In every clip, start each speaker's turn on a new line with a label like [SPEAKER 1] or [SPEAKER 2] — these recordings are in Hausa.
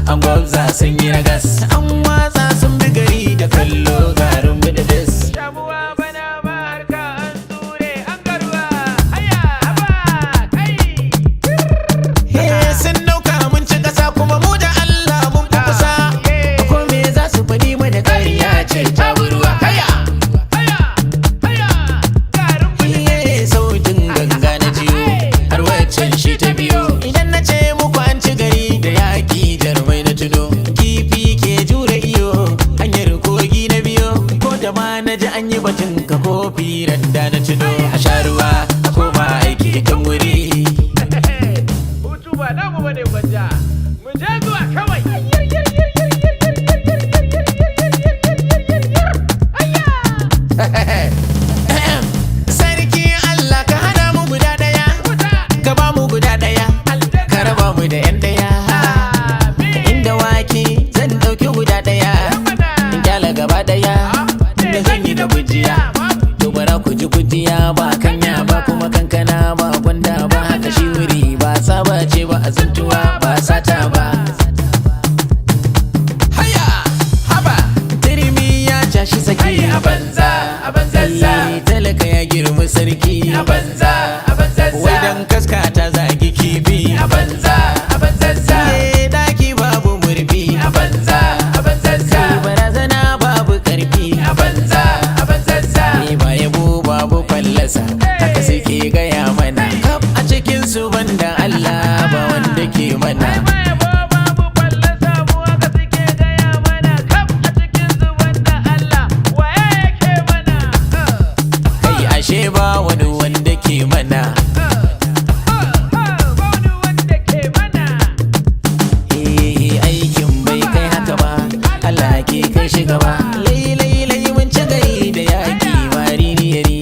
[SPEAKER 1] an gwabza sun yi ragas, an watsa sun bi gari da kallo garin bididis.
[SPEAKER 2] Shamuwa bana ba harka an tsure an garuwa haya haba kai.
[SPEAKER 1] Sun dauka mun ci kasa kuma mu da Allah mun fi kusa. Ko me za su faɗi mana ƙarya ce ta burwa. Haya
[SPEAKER 2] Haya haya garin bididis.
[SPEAKER 1] sautin ganga na jiyo har waccan shi ta biyo. Idan na ce muku an ci gari da yaƙi jarumai na tuno, kifi ke jure iyo hanyar kogi na biyo. Ko da ma na ji an yi batun ka kofi randa na tuno, a sha ruwa a koma aiki kan wuri.
[SPEAKER 2] Hutu ba namu bane gwanja. Mu je zuwa kawai.
[SPEAKER 1] Sarki Allah ka hana mu guda daya, ka ba mu guda daya, ka raba mu da yan daya. Inda wake zan dauki guda daya, in kyala gaba daya, da zan yi da gujiya. To bara ku ji gujiya ba kanya ba kuma kankana ba gwanda ba haka shi wuri ba saba ce ba azantuwa ba sata ba. Haya haba turmi ya cashi saki
[SPEAKER 2] A banza a banzazza.
[SPEAKER 1] talaka ya girma sarki
[SPEAKER 2] A banza a banzazza.
[SPEAKER 1] wai dan kaska ta zagi kifi
[SPEAKER 2] A banza a banzazza.
[SPEAKER 1] daki babu murfi
[SPEAKER 2] A banza a banzazza.
[SPEAKER 1] barazana babu karfi
[SPEAKER 2] A banza a banzazza.
[SPEAKER 1] ba yabo babu fallasa haka suke gaya mana kaf a cikin su banda Allah ba wanda ke mana kai ashe ba wani wanda ke mana aikin bai kai haka ba Allah ke kai shi gaba lai mun ci gari da yaki maririyari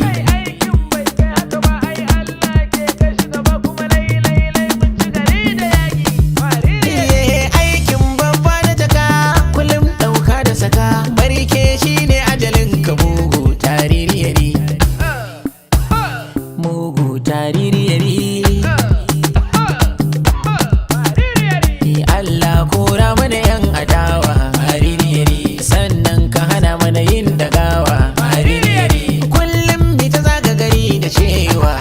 [SPEAKER 1] aikin babba da jaka kullum dauka da saka barke shine ajalin ka mugu taririyari mugu taririyari Allah kora mana yan adawa maririyari sannan ka hana mana yin dagawa maririyari kullum bi ta zaga gari da cewa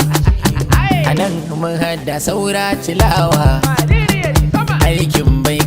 [SPEAKER 1] anan mun hada saura tilawa aikin bai